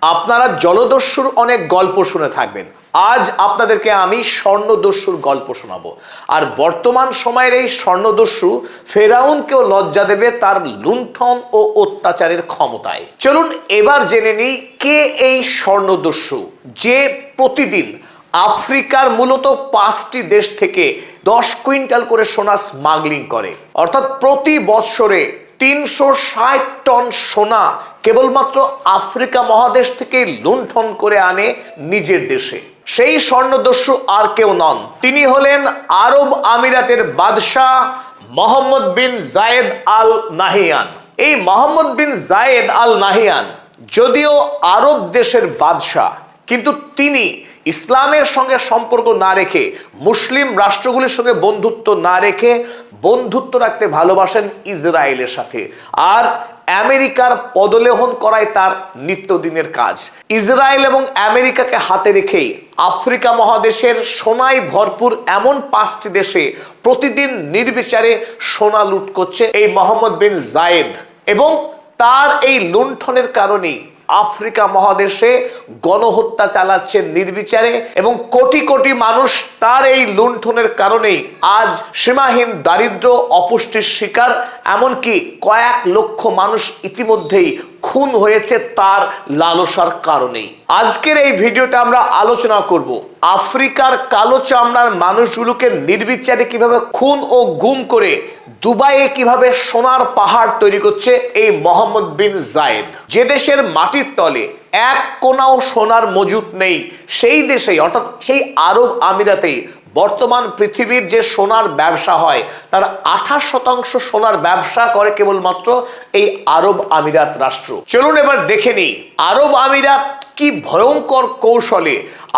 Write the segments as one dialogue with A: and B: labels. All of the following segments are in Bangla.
A: আপনারা জলদস্যুর অনেক গল্প শুনে থাকবেন। আজ আপনাদেরকে আমি স্বর্ণদস্যুর গল্প শোনাবো। আর বর্তমান সময়ের এই স্বর্ণদস্যু ফেরাউনকেও লজ্জা দেবে তার লুণ্ঠন ও অত্যাচারের ক্ষমতায়। চলুন এবার জেনে নিই কে এই স্বর্ণদস্যু যে প্রতিদিন আফ্রিকার মূলত 5টি দেশ থেকে 10 কুইন্টাল করে সোনা স্মাগলিং করে। অর্থাৎ প্রতি বৎসরে 360 টন সোনা কেবলমাত্র আফ্রিকা মহাদেশ থেকে লুণ্ঠন করে আনে নিজের দেশে। সেই স্বর্ণদস্যু আর কেউ নন, তিনি হলেন আরব আমিরাতের বাদশাহ মোহাম্মদ বিন জায়েদ আল নাহিয়ান। এই মোহাম্মদ বিন জায়েদ আল নাহিয়ান যদিও আরব দেশের বাদশাহ, কিন্তু তিনি ইসলামের সঙ্গে সম্পর্ক না রেখে, মুসলিম রাষ্ট্রগুলির সঙ্গে বন্ধুত্ব না রেখে বন্ধুত্ব রাখতে ভালোবাসেন ইসরায়েলের সাথে। আর আমেরিকার পদলেহন করাই তার নিত্যদিনের কাজ। ইসরায়েল এবং আমেরিকাকে হাতে রেখেই আফ্রিকা মহাদেশের সোনায় ভরপুর এমন 5টি দেশে প্রতিদিন নির্বিচারে সোনা লুট করছে এই মোহাম্মদ বিন জায়েদ। এবং তার এই লুণ্ঠনের কারণেই আফ্রিকা মহাদেশে গণহত্যা চালাচ্ছে নির্বিচারে, এবং কোটি কোটি মানুষ তার এই লুণ্ঠনের কারণেই আজ সীমাহীন দারিদ্র, অপুষ্টির শিকার, এমনকি কয়েক লক্ষ মানুষ ইতিমধ্যেই খুন হয়েছে তার লালসার কারণেই। আজকের এই ভিডিওতে আমরা আলোচনা করব আফ্রিকার কালো চামড়ার মানুষগুলোকে নির্বিচারে কিভাবে খুন ও গুম করে দুবাইয়ে কিভাবে সোনার পাহাড় তৈরি করছে এই মোহাম্মদ বিন জায়েদ। যে দেশের মাটির তলে এক কোনাও সোনার মজুদ নেই, সেই দেশেই অর্থাৎ সেই আরব আমিরাতেই বর্তমান পৃথিবীর যে সোনার ব্যবসা হয় তার 28% সোনার ব্যবসা করে কেবলমাত্র এই আরব আমিরাত রাষ্ট্র। চলুন এবার দেখে নিই আরব আমিরাত কি ভয়ঙ্কর কৌশলে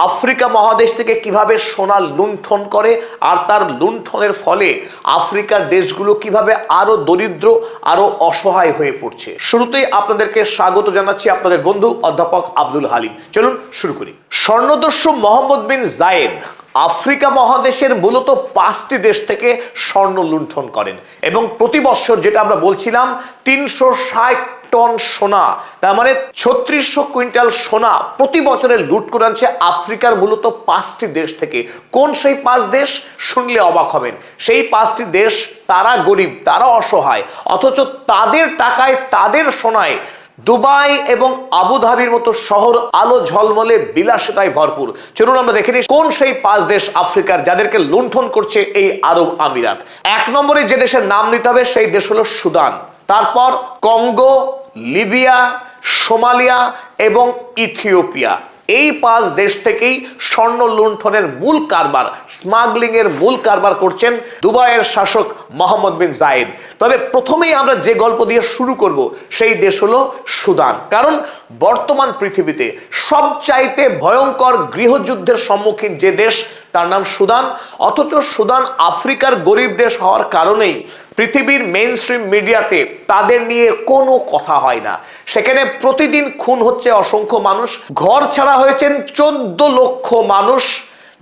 A: আফ্রিকা মহাদেশ থেকে কিভাবে সোনা লুণ্ঠন করে, আর তার লুণ্ঠনের ফলে আফ্রিকার দেশগুলো কিভাবে আরো দরিদ্র, আরো অসহায় হয়ে পড়ছে। শুরুতেই আপনাদেরকে স্বাগত জানাচ্ছি আপনাদের বন্ধু অধ্যাপক আব্দুল হালিম। চলুন শুরু করি। স্বর্ণদস্যু মোহাম্মদ বিন জায়েদ আফ্রিকা মহাদেশের মূলত 5টি দেশ থেকে স্বর্ণ লুণ্ঠন করেন, এবং প্রতি বছর যেটা আমরা বলছিলাম 360 টন সোনা, তার মানে 3600 কুইন্টাল সোনা প্রতি বছরে লুট করে আনছে আফ্রিকার মূলত 5টি দেশ থেকে। কোন সেই 5 দেশ শুনলে অবাক হবেন। সেই 5টি দেশ তারা গরিব, তারা অসহায়, অথচ তাদের টাকায়, তাদের সোনায় দুবাই এবং আবুধাবির মতো শহর আলো ঝলমলে বিলাসিতায় ভরপুর। চলুন আমরা দেখে নিই কোন সেই 5 দেশ আফ্রিকার যাদেরকে লুণ্ঠন করছে এই আরব আমিরাত। 1 নম্বরে যে দেশের নাম নিতে হবে সেই দেশ হলো সুদান, তারপর কঙ্গো, লিবিয়া, সোমালিয়া এবং ইথিওপিয়া। এই 5 দেশ থেকেই স্বর্ণ লুণ্ঠনের মূল কারবার, স্মাগলিং এর মূল কারবার করছেন দুবাইয়ের শাসক মোহাম্মদ বিন জায়েদ। তবে প্রথমেই আমরা যে গল্প দিয়ে শুরু করব সেই দেশ হলো সুদান। কারণ বর্তমান পৃথিবীতে সবচাইতে ভয়ঙ্কর গৃহযুদ্ধের সম্মুখীন যে দেশ তার নাম সুদান। অথচ সুদান আফ্রিকার গরিব দেশ হওয়ার কারণেই পৃথিবীর মেইন স্ট্রিম মিডিয়াতে তাদের নিয়ে কোনো কথা হয় না। সেখানে প্রতিদিন খুন হচ্ছে অসংখ্য মানুষ, ঘর ছাড়া হয়েছেন 14 লক্ষ মানুষ।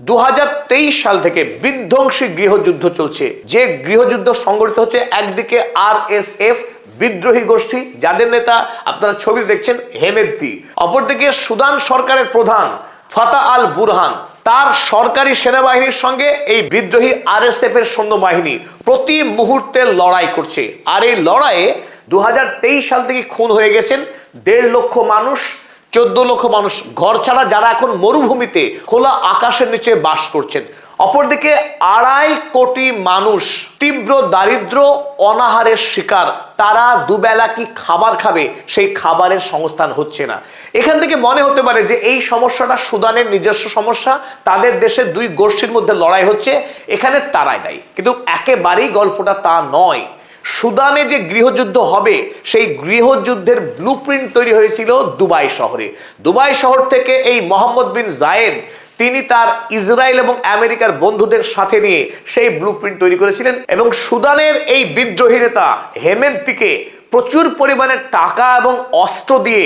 A: 2023 সাল থেকে বিধ্বংসী গৃহযুদ্ধ চলছে, যে গৃহযুদ্ধ সংগঠিত হচ্ছে একদিকে RSF বিদ্রোহী গোষ্ঠী, যাদের নেতা আপনারা ছবি দেখছেন হেমেদ্দি, অপরদিকে সুদান সরকারের প্রধান ফাতা আল বুরহান, তার সরকারি সেনাবাহিনীর সঙ্গে এই বিদ্রোহী RSF এর সৈন্যবাহিনী প্রতি মুহূর্তে লড়াই করছে। আর এই লড়াইয়ে 2023 সাল থেকে খুন হয়ে গেছেন 1.5 লক্ষ মানুষ, 14 লক্ষ মানুষ ঘর ছাড়া, যারা এখন মরুভূমিতে খোলা আকাশের নিচে বাস করছেন। অপরদিকে 2.5 কোটি মানুষ তীব্র দারিদ্র, অনাহারের শিকার। তারা দুবেলা কি খাবার খাবে সেই খাবারের সংস্থান হচ্ছে না। এখান থেকে মনে হতে পারে যে এই সমস্যাটা সুদানের নিজস্ব সমস্যা, তাদের দেশের 2 গোষ্ঠীর মধ্যে লড়াই হচ্ছে, এখানে তারাই দায়ী। কিন্তু একেবারেই গল্পটা তা নয়। সুদানে যে গৃহযুদ্ধ হবে সেই গৃহযুদ্ধের ব্লুপ্রিন্ট তৈরি হয়েছিল দুবাই শহরে। দুবাই শহর থেকে এই মোহাম্মদ বিন জায়েদ তিনি তার ইসরায়েল এবং আমেরিকার বন্ধুদের সাথে নিয়ে সেই ব্লুপ্রিন্ট তৈরি করেছিলেন, এবং সুদানের এই বিদ্রোহী নেতা হেমেদ্দিকে প্রচুর পরিমাণে টাকা এবং অস্ত্র দিয়ে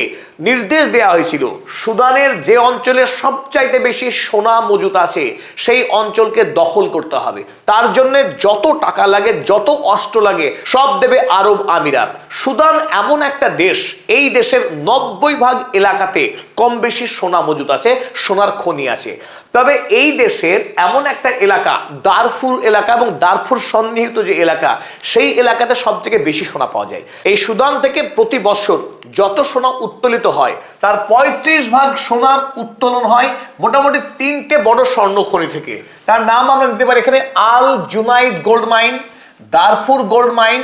A: নির্দেশ দেওয়া হয়েছিল সুদানের যে অঞ্চলে সবচাইতে বেশি সোনা মজুত আছে সেই অঞ্চলকে দখল করতে হবে। তার জন্য যত টাকা লাগে, যত অস্ত্র লাগে সব দেবে আরব আমিরাত। সুদান এমন একটা দেশ, এই দেশের 90% এলাকাতে কম বেশি সোনা মজুত আছে, সোনার খনি আছে। তবে এই দেশের এমন একটা এলাকা দারফুর এলাকা, এবং দারফুর সন্নিহিত যে এলাকা, সেই এলাকাতে সব থেকে বেশি সোনা পাওয়া যায়। এই সুদান থেকে প্রতি বছর যত সোনা উত্তোলিত হয় তার 35% সোনার উত্তোলন হয় মোটামুটি 3টে বড় স্বর্ণ খনি থেকে। তার নাম আমরা নিতে পারি এখানে Al Junaid gold mine, Darfur gold mine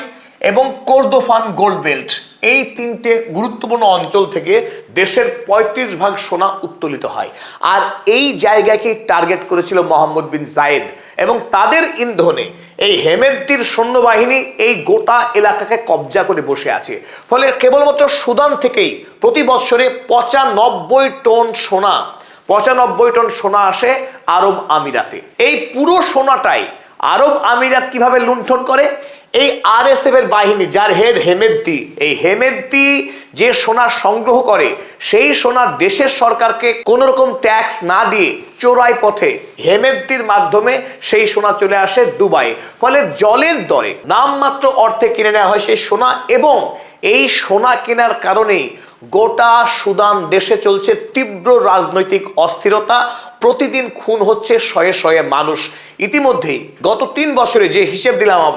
A: এবং কোরদোফান গোল্ড বেল্ট। এই 3টে গুরুত্বপূর্ণ অঞ্চল থেকে দেশের 35% সোনা উত্তোলিত হয়। আর এই জায়গাকে টার্গেট করেছিল মোহাম্মদ বিন জায়েদ, এবং তাদের ইন্ধনে এই হেমেদ্দির সৈন্যবাহিনী এই গোটা এলাকাকে কবজা করে বসে আছে। ফলে কেবলমাত্র সুদান থেকেই প্রতি বছরে 95 টন সোনা আসে আরব আমিরাতে। এই পুরো সোনাটাই আরব আমিরাত কিভাবে লুণ্ঠন করে? এই আরএসএফ এর বাহিনী, যার হেড হেমেদ্দি, এই হেমেদ্দি যে সোনা সংগ্রহ করে সেই সোনা দেশের সরকারকে কোন রকম ট্যাক্স না দিয়ে চোরাই পথে হেমেদ্দির মাধ্যমে সেই সোনা চলে আসে দুবাই। ফলে জলের দরে নামমাত্র অর্থে কিনে নেওয়া হয় সেই সোনা, এবং এই সোনা কেনার কারণেই গোটা সুদান দেশে চলছে তীব্র রাজনৈতিক অস্থিরতা। প্রতিদিন খুন হচ্ছে শয়ে শয়ে মানুষ। ইতিমধ্যেই গত 3 বছরে যে হিসেব দিলাম,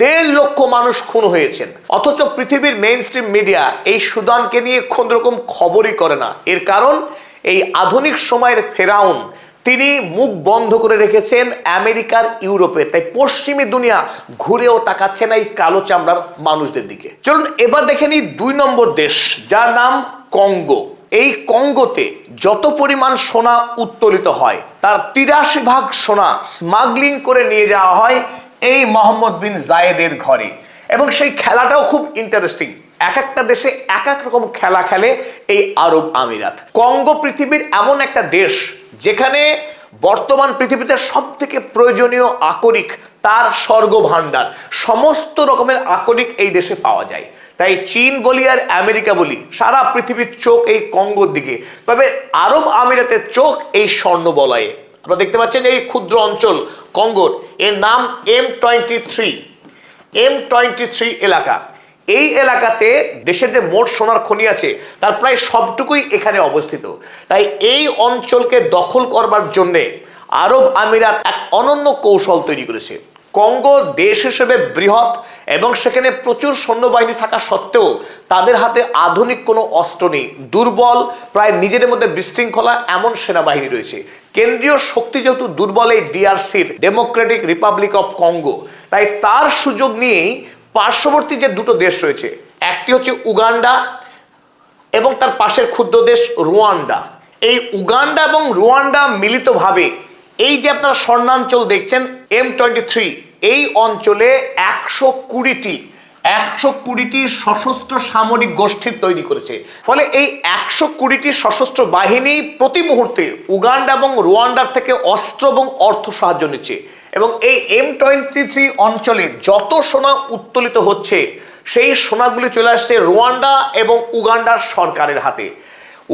A: 1.5 লক্ষ মানুষ খুন হয়েছেন। অথচ পৃথিবীর মেইন স্ট্রিম মিডিয়া এই সুদানকে নিয়ে কোন রকম খবরই করে না। এর কারণ এই আধুনিক সময়ের ফেরাউন তিনি মুখ বন্ধ করে রেখেছেন আমেরিকার, ইউরোপের। তাই পশ্চিমী দুনিয়া ঘুরেও তাকাচ্ছে না এই কালো চামড়ার মানুষদের দিকে। চলুন এবার দেখে নিই 2 নম্বর দেশ, যার নাম কঙ্গো। এই কঙ্গোতে যত পরিমাণ সোনা উত্তোলিত হয় তার 83% সোনা স্মাগলিং করে নিয়ে যাওয়া হয় এই মোহাম্মদ বিন জায়েদের ঘরে। এবং সেই খেলাটাও খুব ইন্টারেস্টিং। এক একটা দেশে এক এক রকম খেলা খেলে এই আরব আমিরাত। কঙ্গো পৃথিবীর এমন একটা দেশ যেখানে বর্তমান পৃথিবীতে সব থেকে প্রয়োজনীয় আকরিক, তার স্বর্গ ভান্ডার, সমস্ত রকমের আকরিক এই দেশে পাওয়া যায়। তাই চীন বলি আর আমেরিকা বলি, সারা পৃথিবীর চোখ এই কঙ্গোর দিকে। তবে আরব আমিরাতের চোখ এই স্বর্ণ বলয়ে। আপনারা দেখতে পাচ্ছেন এই ক্ষুদ্র অঞ্চল কঙ্গোর, এর নাম M23 এলাকা। এই এলাকাতে দেশের যে মোট সোনার খনি আছে তার প্রায় সবটুকুই এখানে অবস্থিত। তাই এই অঞ্চলকে দখল করবার জন্য আরব আমিরাত এক অনন্য কৌশল তৈরি করেছে। কঙ্গো দেশ হিসেবে বৃহৎ এবং সেখানে প্রচুর সৈন্যবাহিনী থাকা সত্ত্বেও তাদের হাতে আধুনিক কোনো অস্ত্র নেই। দুর্বল, প্রায় নিজেদের মধ্যে বিশৃঙ্খলা এমন সেনাবাহিনী রয়েছে। কেন্দ্রীয় শক্তি যেহেতু দুর্বল এই ডিআরসির, ডেমোক্রেটিক রিপাবলিক অফ কঙ্গো, তাই তার সুযোগ নিয়েই পার্শ্ববর্তী যে 2টো দেশ রয়েছে, একটি হচ্ছে উগান্ডা এবং তার পাশের ক্ষুদ্র দেশ রুয়ান্ডা। এই উগান্ডা এবং রুয়ান্ডা মিলিতভাবে এই যে আপনারা স্বর্ণাঞ্চল দেখছেন M23, এই অঞ্চলে 120টি সশস্ত্র সামরিক গোষ্ঠী তৈরি করেছে। ফলে এই 120টি সশস্ত্র বাহিনী প্রতি মুহূর্তে উগান্ডা এবং রুয়ান্ডার থেকে অস্ত্র এবং অর্থ সাহায্য নিচ্ছে। এবং এই M23 অঞ্চলে যত সোনা উত্তোলিত হচ্ছে সেই সোনাগুলি চলে আসছে রুয়ান্ডা এবং উগান্ডার সরকারের হাতে।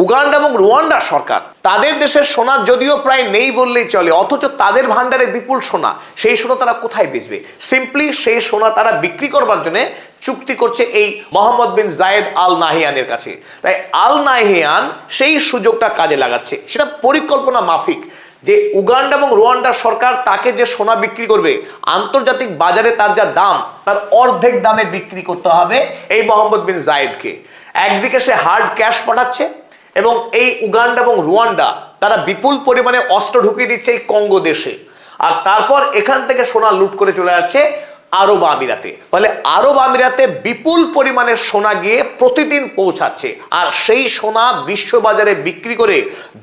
A: উগান্ডা এবং রুয়ান্ডা সরকার তাদের দেশের সোনা যদিও প্রায় নেই বললেই চলে, অথচ তাদের ভান্ডারে বিপুল সোনা। সেই সোনা তারা কোথায় বেচবে? সিম্পলি সেই সোনা তারা বিক্রি করবার জন্য চুক্তি করছে এই মোহাম্মদ বিন জায়েদ আল নাহিয়ানের কাছে। তাই আল নাহিয়ান সেই সুযোগটা কাজে লাগাচ্ছে। সেটা পরিকল্পনা মাফিক যে উগান্ডা এবং রুয়ান্ডা সরকার তাকে যে সোনা বিক্রি করবে আন্তর্জাতিক বাজারে তার যা দাম তার অর্ধেক দামে বিক্রি করতে হবে এই মোহাম্মদ বিন জায়েদকে। একদিকে সে হার্ড ক্যাশ পাঠাচ্ছে এবং এই উগান্ডা এবং রুয়ান্ডা তারা বিপুল পরিমাণে অস্ত্র ঢুকিয়ে দিচ্ছে এই কঙ্গো দেশে, আর তারপর এখান থেকে সোনা লুট করে চলে যাচ্ছে আরব আমিরাতে। ফলে আরব আমিরাতে বিপুল পরিমাণের সোনা গিয়ে প্রতিদিন পৌঁছাচ্ছে, আর সেই সোনা বিশ্ববাজারে বিক্রি করে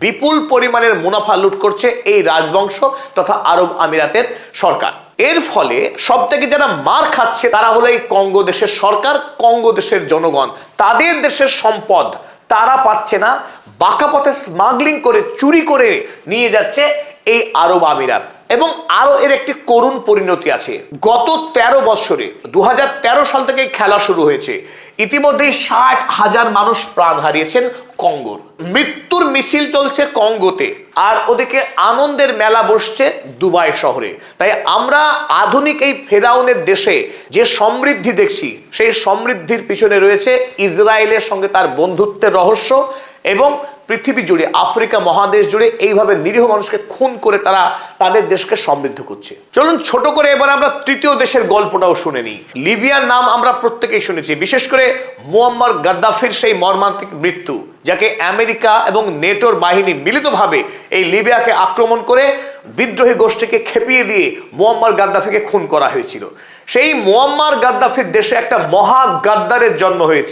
A: বিপুল পরিমাণের মুনাফা লুট করছে এই রাজবংশ তথা আরব আমিরাতের সরকার। এর ফলে সব থেকে যারা মার খাচ্ছে তারা হলো এই কঙ্গো দেশের সরকার, কঙ্গো দেশের জনগণ। তাদের দেশের সম্পদ তারা পাচ্ছে না, বাঁকা পথে স্মাগলিং করে চুরি করে নিয়ে যাচ্ছে এই আরব আমিরাত। এবং আরো এর একটি করুণ পরিণতি আছে। গত 13 বছরে 2013 সাল থেকে খেলা শুরু হয়েছে। ইতিমধ্যেই 60,000 মানুষ প্রাণ হারিয়েছেন কঙ্গোর। মৃত্যুর মিছিল চলছে কঙ্গোতে, আর ওদিকে আনন্দের মেলা বসছে দুবাই শহরে। তাই আমরা আধুনিক এই ফেরাউনের দেশে যে সমৃদ্ধি দেখছি, সেই সমৃদ্ধির পিছনে রয়েছে ইসরায়েলের সঙ্গে তার বন্ধুত্বের রহস্য, এবং পৃথিবী জুড়ে, আফ্রিকা মহাদেশ জুড়ে এইভাবে নিরীহ মানুষকে খুন করে তারা তাদের দেশকে সমৃদ্ধ করছে। চলুন ছোট করে এবার আমরা তৃতীয় দেশের গল্পটাও শুনে নিই। লিবিয়ার নাম আমরা প্রত্যেকেই শুনেছি, বিশেষ করে মুয়াম্মার গাদ্দাফির সেই মর্মান্তিক মৃত্যু, যাকে আমেরিকা এবং নেটোর বাহিনী মিলিতভাবে এই লিবিয়াকে আক্রমণ করে বিদ্রোহী গোষ্ঠীকে খেপিয়ে দিয়ে মুয়াম্মার গাদ্দাফিকে খুন করা হয়েছিল। সেই মুয়াম্মার গাদ্দাফির দেশে একটা মহা গাদ্দারের জন্ম হয়েছে।